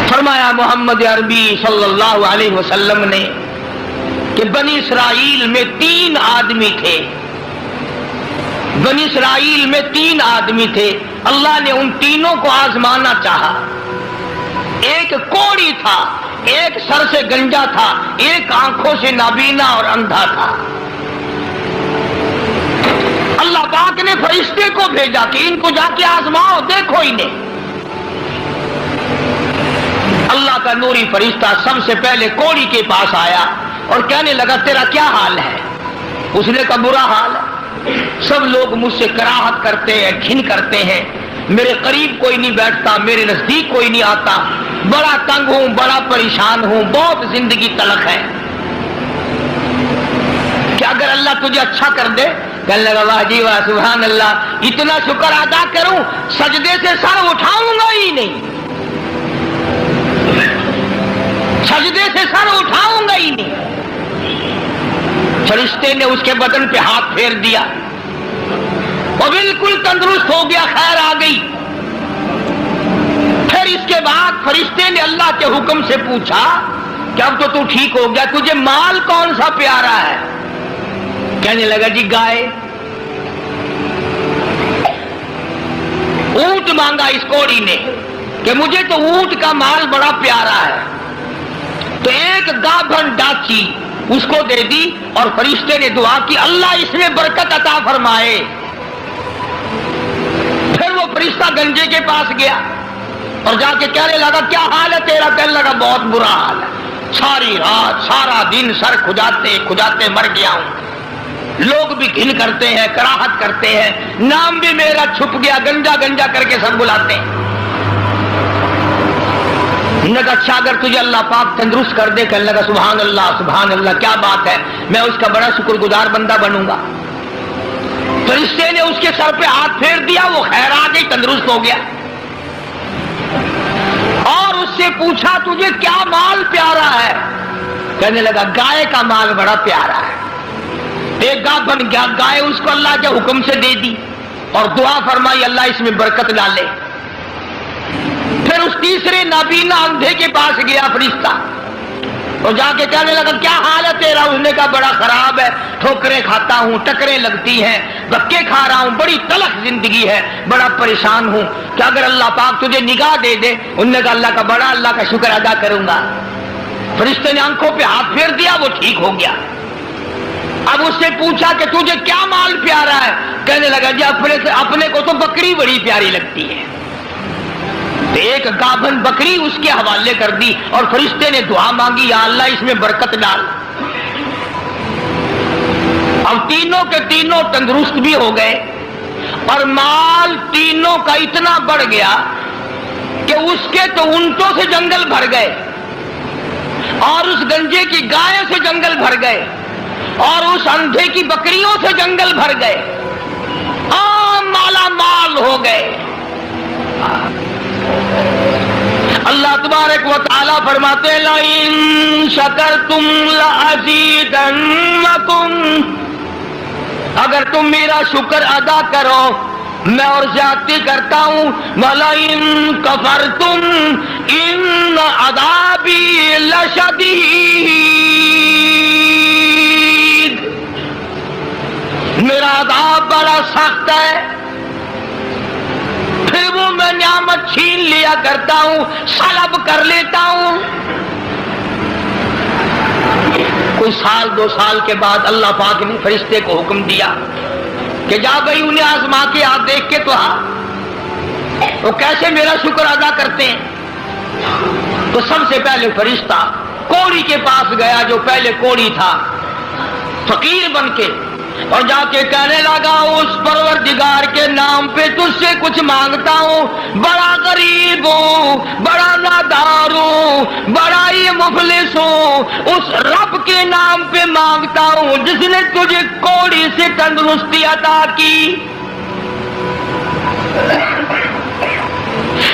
فرمایا محمد عربی صلی اللہ علیہ وسلم نے کہ بنی اسرائیل میں 3 آدمی تھے، بنی اسرائیل میں 3 آدمی تھے، اللہ نے ان تینوں کو آزمانا چاہا۔ ایک کوڑی تھا، ایک سر سے گنجا تھا، ایک آنکھوں سے نابینا اور اندھا تھا۔ اللہ پاک نے فرشتے کو بھیجا کہ ان کو جا کے آزماؤ، دیکھو انہیں۔ اللہ کا نوری فرشتہ سب سے پہلے کوڑی کے پاس آیا اور کہنے لگا تیرا کیا حال ہے؟ اس نے کہا برا حال ہے، سب لوگ مجھ سے کراہت کرتے ہیں، گھن کرتے ہیں، میرے قریب کوئی نہیں بیٹھتا، میرے نزدیک کوئی نہیں آتا، بڑا تنگ ہوں، بڑا پریشان ہوں، بہت زندگی تلخ ہے۔ کہ اگر اللہ تجھے اچھا کر دے، کہنے لگا واہ جی واہ سبحان اللہ، اتنا شکر ادا کروں سجدے سے سر اٹھاؤں گا ہی نہیں، سجدے سے سر اٹھاؤں گا ہی نہیں۔ فرشتے نے اس کے بدن پہ ہاتھ پھیر دیا، وہ بالکل تندرست ہو گیا، خیر آ گئی۔ پھر اس کے بعد فرشتے نے اللہ کے حکم سے پوچھا کہ اب تو ٹھیک ہو گیا، تجھے مال کون سا پیارا ہے؟ کہنے لگا جی گائے۔ اونٹ مانگا اس کوڑی نے کہ مجھے تو اونٹ کا مال بڑا پیارا ہے، تو ایک گابھن ڈاچی اس کو دے دی اور فرشتے نے دعا کی اللہ اس میں برکت عطا فرمائے۔ پھر وہ فرشتہ گنجے کے پاس گیا اور جا کے کہنے لگا کیا حال ہے تیرا؟ کہنے لگا بہت برا حال ہے، ساری رات سارا دن سر کھجاتے کھجاتے مر گیا ہوں، لوگ بھی گھن کرتے ہیں، کراہت کرتے ہیں، نام بھی میرا چھپ گیا، گنجا گنجا کر کے سب بلاتے ہیں۔ نے کہا اچھا اگر تجھے اللہ پاک تندرست کر دے، کہنے لگا سبحان اللہ کیا بات ہے، میں اس کا بڑا شکر گزار بندہ بنوں گا۔ فرشتے نے اس کے سر پہ ہاتھ پھیر دیا، وہ خیر آ گئی، تندرست ہو گیا۔ اور اس سے پوچھا تجھے کیا مال پیارا ہے؟ کہنے لگا گائے کا مال بڑا پیارا ہے۔ ایک گابھن گائے اس کو اللہ کے حکم سے دے دی اور دعا فرمائی اللہ اس میں برکت ڈالے۔ پھر اس تیسرے نابینا اندھے کے پاس گیا فرشتہ اور جا کے کہنے لگا کیا حال ہے تیرا؟ اس نے کہا بڑا خراب ہے، ٹھوکریں کھاتا ہوں، ٹکریں لگتی ہیں، دھکے کھا رہا ہوں، بڑی تلخ زندگی ہے، بڑا پریشان ہوں، کہ اگر اللہ پاک تجھے نگاہ دے دے۔ انہوں نے کہا اللہ کا شکر ادا کروں گا۔ فرشتے نے آنکھوں پہ ہاتھ پھیر دیا، وہ ٹھیک ہو گیا۔ اب اس سے پوچھا کہ تجھے کیا مال پیارا ہے؟ کہنے لگا جی اپنے کو تو بکری بڑی پیاری لگتی ہے۔ ایک گابھن بکری اس کے حوالے کر دی اور فرشتے نے دعا مانگی یا اللہ اس میں برکت ڈال۔ اب تینوں کے تینوں تندرست بھی ہو گئے اور مال تینوں کا اتنا بڑھ گیا کہ اس کے تو اونٹوں سے جنگل بھر گئے اور اس گنجے کی گائے سے جنگل بھر گئے اور اس اندھے کی بکریوں سے جنگل بھر گئے، مالا مال ہو گئے۔ اللہ تبارک و تعالی فرماتے ہیں لَئِن شَكَرْتُمْ لَأَزِيدَنَّكُمْ، اگر تم میرا شکر ادا کرو میں اور زیادتی کرتا ہوں، وَلَئِن كَفَرْتُمْ إِنَّ عَذَابِي لَشَدِيدٌ، میرا عذاب بڑا سخت ہے۔ پھر وہ میں نعمت چھین لیا کرتا ہوں، سلب کر لیتا ہوں۔ کوئی سال 2 سال کے بعد اللہ پاک نے فرشتے کو حکم دیا کہ جا بھائی انہیں آزما کے آپ دیکھ کے تو وہ کیسے میرا شکر ادا کرتے ہیں۔ تو سب سے پہلے فرشتہ کوڑی کے پاس گیا جو پہلے کوڑی تھا، فقیر بن کے، اور جا کے کہنے لگا اس پروردگار کے نام پہ تجھ سے کچھ مانگتا ہوں، بڑا غریب ہوں، بڑا نادار ہوں، بڑا ہی مفلس ہوں، اس رب کے نام پہ مانگتا ہوں جس نے تجھے کوڑی سے تندرستی عطا کی۔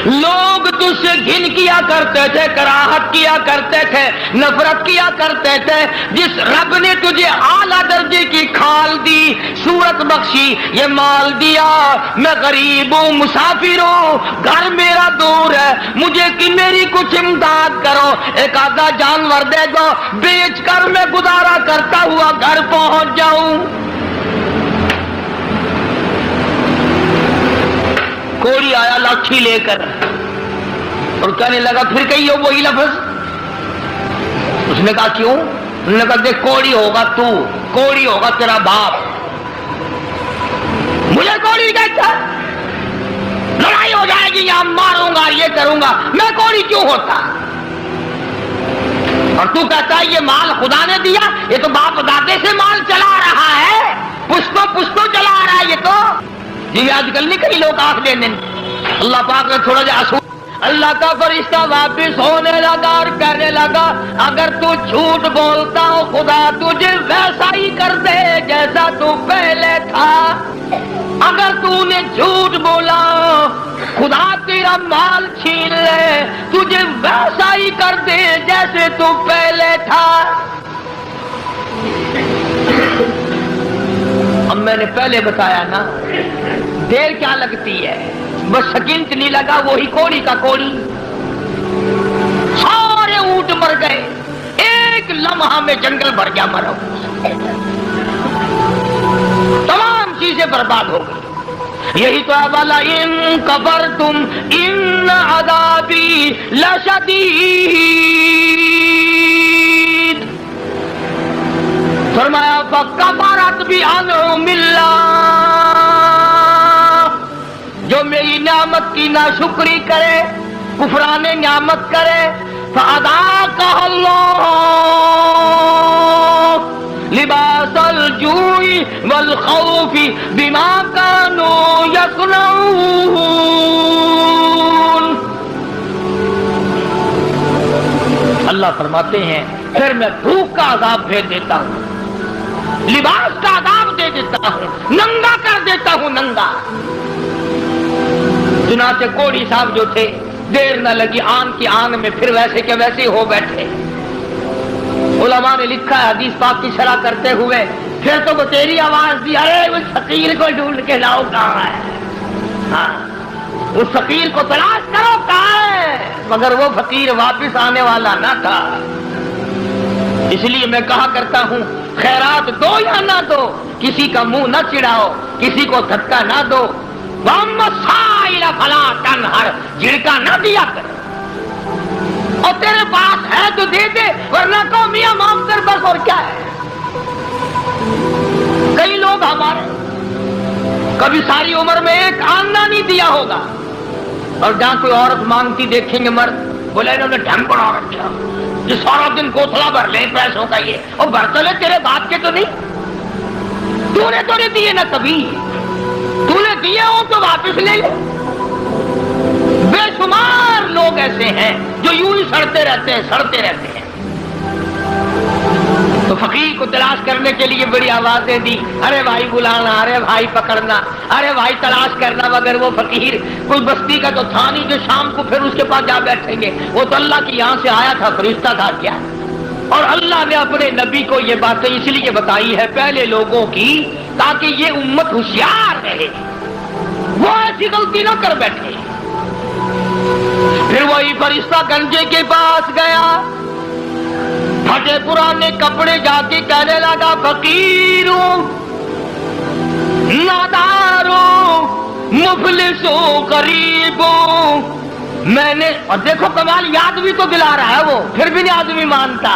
لوگ تجھ سے گھن کیا کرتے تھے، کراہت کیا کرتے تھے، نفرت کیا کرتے تھے۔ جس رب نے تجھے اعلیٰ درجے کی کھال دی، صورت بخشی، یہ مال دیا، میں غریب ہوں، مسافر ہوں، گھر میرا دور ہے، مجھے کہ میری کچھ امداد کرو، ایک آدھا جانور دے دو، بیچ کر میں گزارا کرتا ہوا گھر پہنچ جاؤں۔ کوڑی آیا لاٹھی لے کر اور کہنے لگا پھر کہیے وہی لفظ۔ اس نے کہا کیوں؟ انہوں نے کہا دیکھ کوڑی ہوگا تو، کوڑی ہوگا تیرا باپ، مجھے کوڑی کہتا، لڑائی ہو جائے گی، یہاں ماروں گا، یہ کروں گا، میں کوڑی کیوں ہوتا؟ اور تو کہتا ہے یہ مال خدا نے دیا، یہ تو باپ دادے سے مال چلا رہا ہے، پشتوں پشتوں چلا رہا ہے یہ تو۔ جی آج کل نہیں کئی لوگ آنکھ دینے، اللہ پاک نے تھوڑا جا اصول، اللہ کا فرشتہ واپس ہونے لگا اور کہنے لگا اگر تو جھوٹ بولتا ہو خدا تجھے ویسا ہی کر دے جیسا تو پہلے تھا۔ اگر تو نے جھوٹ بولا خدا تیرا مال چھین لے، تجھے ویسا ہی کر دے جیسے تو پہلے تھا۔ اب میں نے پہلے بتایا نا، دیر کیا لگتی ہے، بس سکنٹ نہیں لگا، وہی کوڑی کا کوڑی، سارے اونٹ مر گئے، ایک لمحہ میں جنگل بھر گیا مرو، تمام چیزیں برباد ہو گئی۔ یہی تو ہے والا ان کفرتم ان عذابی لشدید، فرمایا فکفرت بانعم اللہ، جو میری نعمت کی ناشکری کرے، کفران نعمت کرے، فَأَذَاقَهَا اللَّهُ لِبَاسَ الْجُوعِ وَالْخَوْفِ بِمَا كَانُوا يَصْنَعُونَ۔ اللہ فرماتے ہیں پھر میں بھوک کا عذاب بھیج دیتا ہوں، لباس کا عذاب دے دیتا ہوں، ننگا کر دیتا ہوں، ننگا۔ چنانچہ کوڑی صاحب جو تھے دیر نہ لگی، آن کی آن میں پھر ویسے کے ویسے ہو بیٹھے۔ علماء نے لکھا ہے حدیث پاک کی شرح کرتے ہوئے، پھر تو وہ تیری آواز دی، ارے اس فقیر کو ڈھونڈ کے لاؤ کہاں ہے، ہاں اس فقیر کو تلاش کرو کہاں ہے، مگر وہ فقیر واپس آنے والا نہ تھا۔ اس لیے میں کہا کرتا ہوں خیرات دو یا نہ دو، کسی کا منہ نہ چڑھاؤ، کسی کو دھکا نہ دو، وَأَمَّا السَّائِلَ فَلَا تَنْهَرْ، جھڑکا نہ دیا کر، اور تیرے پاس ہے تو دے دے، ورنہ کو میاں معاف کر بس، اور کیا ہے۔ کئی لوگ ہمارے کبھی ساری عمر میں ایک آنا نہیں دیا ہوگا، اور جہاں کوئی عورت مانگتی دیکھیں گے مرد، بولے انہوں نے ڈھنگ بڑھا رکھا، جو سارا دن کوتھلا بھر لے پیسوں کا، یہ اور برتلے تیرے باپ کے تو نہیں، تو نے دیے نہ کبھی، تو نے دیے ہوں تو واپس لے لے۔ بے شمار لوگ ایسے ہیں جو یوں ہی سڑتے رہتے ہیں، سڑتے رہتے ہیں۔ تو فقیر کو تلاش کرنے کے لیے بڑی آوازیں دی، ارے بھائی بلانا، ارے بھائی پکڑنا، ارے بھائی تلاش کرنا، مگر وہ فقیر کوئی بستی کا تو تھا نہیں جو شام کو پھر اس کے پاس جا بیٹھیں گے، وہ تو اللہ کی یہاں سے آیا تھا، فرشتہ تھا کیا۔ اور اللہ نے اپنے نبی کو یہ باتیں اس لیے بتائی ہے پہلے لوگوں کی، تاکہ یہ امت ہوشیار رہے، وہ ایسی غلطی نہ کر بیٹھے۔ پھر وہی فرشتہ گنجے کے پاس گیا، پھٹے پرانے کپڑے جا کے کہنے لگا فقیروں، ناداروں، مفلسوں، غریبوں، میں نے، اور دیکھو کمال، یاد بھی تو دلا رہا ہے وہ، پھر بھی نہیں آدمی مانتا۔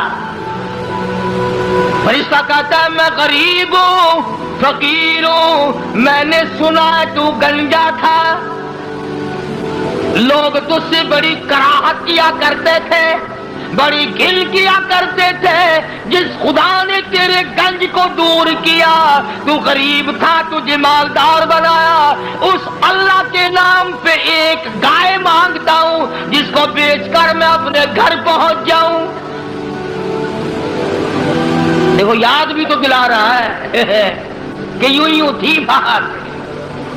فرشتہ کہتا ہے میں غریب ہوں، فقیر ہوں، میں نے سنا تو گنجا تھا، لوگ تجھ سے بڑی کراہت کیا کرتے تھے، بڑی گل کیا کرتے تھے، جس خدا نے تیرے گنج کو دور کیا، تو غریب تھا، تجھے مالدار بنایا، اس اللہ کے نام پہ ایک گائے مانگتا ہوں جس کو بیچ کر میں اپنے گھر پہنچ جاؤں۔ دیکھو یاد بھی تو دلا رہا ہے کہ یوں تھی بات،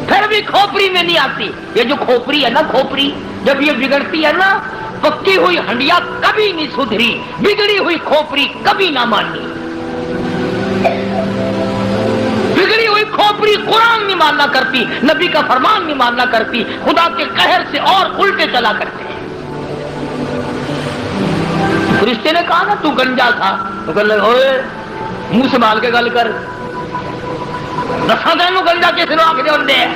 پھر بھی کھوپڑی میں نہیں آتی۔ یہ جو کھوپڑی ہے نا، کھوپڑی جب یہ بگڑتی ہے نا، پکی ہوئی ہنڈیا کبھی نہیں سدھری، بگڑی ہوئی کھوپڑی کبھی نہ مانی۔ بگڑی ہوئی کھوپڑی قرآن نہیں ماننا کرتی، نبی کا فرمان نہیں ماننا کرتی، خدا کے قہر سے اور الٹے چلا کرتے ہیں۔ فرشتے نے کہا نا تو گنجا تھا، تو کہنے لگا اوئے منہ سنبھال کے گل کر، دساں تینوں گنجا کس نے آکھ دے ہوندے ہے؟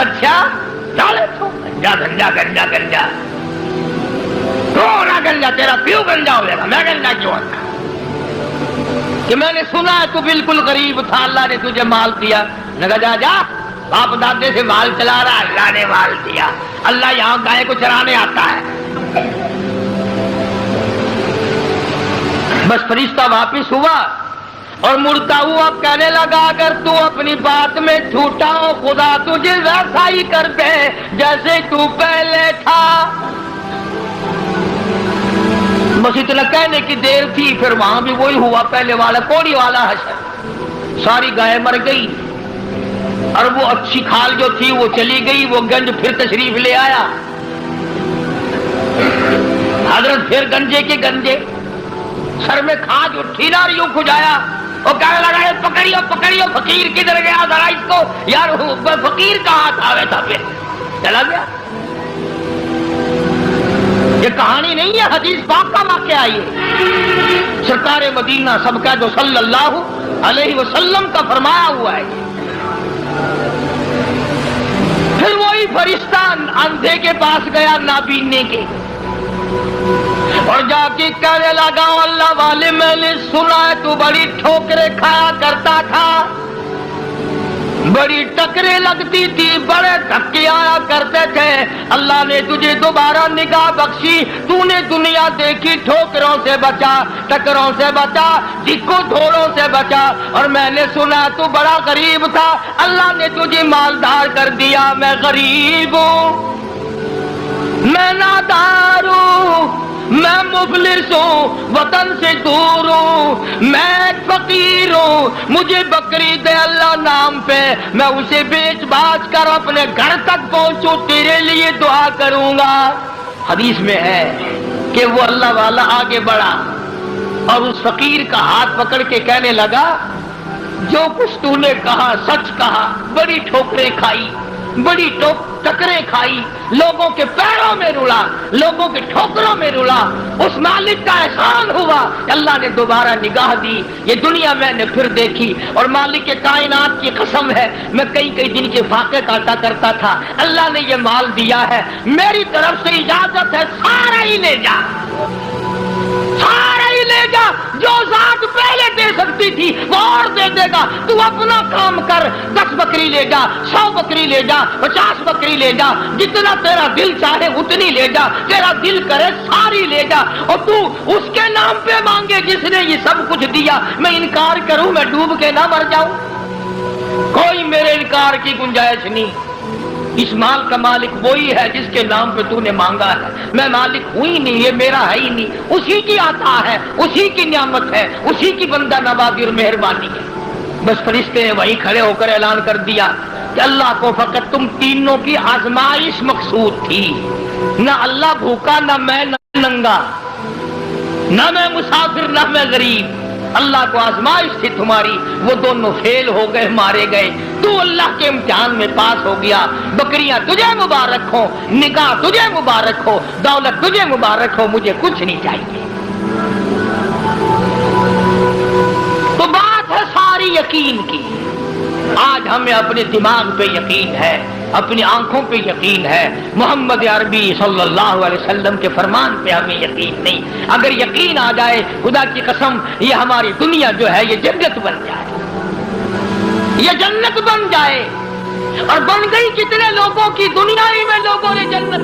اچھا چل گنجا گنجا گنجا گنجا، تو نہ گنجا، تیرا پیو گنجا ہوئے گا، میں گنجا کیوں ہوتا کہ میں نے سنا ہے تو بالکل غریب تھا، اللہ نے تجھے مال دیا۔ نے کہا جا جا، باپ دادے سے مال چلا رہا، اللہ نے مال دیا، اللہ یہاں گائے کو چرانے آتا ہے۔ بس فرشتہ واپس ہوا اور مڑتا ہوا کہنے لگا اگر تو اپنی بات میں جھوٹا ہو خدا تجھے ویسا ہی کر دے جیسے تو پہلے تھا۔ بس اتنا کہنے کی دیر تھی، پھر وہاں بھی وہی ہوا پہلے والا کوڑی والا حشر، ساری گائے مر گئی اور وہ اچھی کھال جو تھی وہ چلی گئی۔ وہ گنج پھر تشریف لے آیا، حضرت پھر گنجے کے گنجے، سر میں کھاج اٹھی نہ یوں کھجایا، وہ کہنے لگا پکڑیو پکڑیو، فقیر کدھر گیا ذرا اس کو، یار فقیر کہاں تھا؟ ویسا پھر چلا گیا۔ یہ کہانی نہیں ہے، حدیث پاک کا واقعہ ہے، سرکار مدینہ سب کا جو صلی اللہ علیہ وسلم کا فرمایا ہوا ہے۔ پھر وہی فرشتہ اندھے کے پاس گیا نابینے کے، اور جا کے کہنے لگا اللہ والے میں نے سنا ہے تو بڑی ٹھوکریں کھایا کرتا تھا، بڑی ٹکریں لگتی تھی، بڑے دھکے آیا کرتے تھے، اللہ نے تجھے دوبارہ نگاہ بخشی، تو نے دنیا دیکھی، ٹھوکروں سے بچا، ٹکروں سے بچا، دکھوں دھوڑوں سے بچا، اور میں نے سنا تو بڑا غریب تھا، اللہ نے تجھے مالدار کر دیا۔ میں غریب ہوں، میں نادار ہوں، میں مفلس ہوں، وطن سے دور ہوں، میں فقیر ہوں، مجھے بکری دے اللہ نام پہ، میں اسے بیچ باچ کر اپنے گھر تک پہنچوں، تیرے لیے دعا کروں گا۔ حدیث میں ہے کہ وہ اللہ والا آگے بڑھا اور اس فقیر کا ہاتھ پکڑ کے کہنے لگا جو کچھ تو نے کہا سچ کہا، بڑی ٹھوکریں کھائی، بڑی ٹکریں کھائی، لوگوں کے پیروں میں رلا، لوگوں کے ٹھوکروں میں رلا، اس مالک کا احسان ہوا، اللہ نے دوبارہ نگاہ دی، یہ دنیا میں نے پھر دیکھی، اور مالک کائنات کی قسم ہے میں کئی کئی دن کے فاقے کاٹا کرتا تھا، اللہ نے یہ مال دیا ہے، میری طرف سے اجازت ہے سارا ہی لے جا، سارا ہی لے جا، جو ذات پہلے دے سکتی تھی وہ اور دے دے گا، تو اپنا کام کر، 10 بکری لے جا، 100 بکری لے جا، 50 بکری لے جا، جتنا تیرا دل چاہے اتنی لے جا، تیرا دل کرے ساری لے جا، اور تو اس کے نام پہ مانگے جس نے یہ سب کچھ دیا، میں انکار کروں میں ڈوب کے نہ مر جاؤں؟ کوئی میرے انکار کی گنجائش نہیں، اس مال کا مالک وہی ہے جس کے نام پہ تو نے مانگا ہے، میں مالک ہوں ہی نہیں، یہ میرا ہے ہی نہیں، اسی کی عطا ہے، اسی کی نعمت ہے، اسی کی بندہ نوازی اور مہربانی ہے۔ بس فرشتے نے وہیں کھڑے ہو کر اعلان کر دیا کہ اللہ کو فقط تم تینوں کی آزمائش مقصود تھی، نہ اللہ بھوکا، نہ میں ننگا، نہ میں مسافر، نہ میں غریب، اللہ کو آزمائش تھی تمہاری، وہ دونوں فیل ہو گئے، مارے گئے، تو اللہ کے امتحان میں پاس ہو گیا، بکریاں تجھے مبارک ہو، نگاہ تجھے مبارک ہو، دولت تجھے مبارک ہو، مجھے کچھ نہیں چاہیے۔ تو بات ہے ساری یقین کی، آج ہمیں اپنے دماغ پہ یقین ہے، اپنی آنکھوں پہ یقین ہے، محمد عربی صلی اللہ علیہ وسلم کے فرمان پہ ہمیں یقین نہیں۔ اگر یقین آ جائے خدا کی قسم یہ ہماری دنیا جو ہے یہ جنت بن جائے، یہ جنت بن جائے، اور بن گئی کتنے لوگوں کی، دنیا ہی میں لوگوں نے جنت بن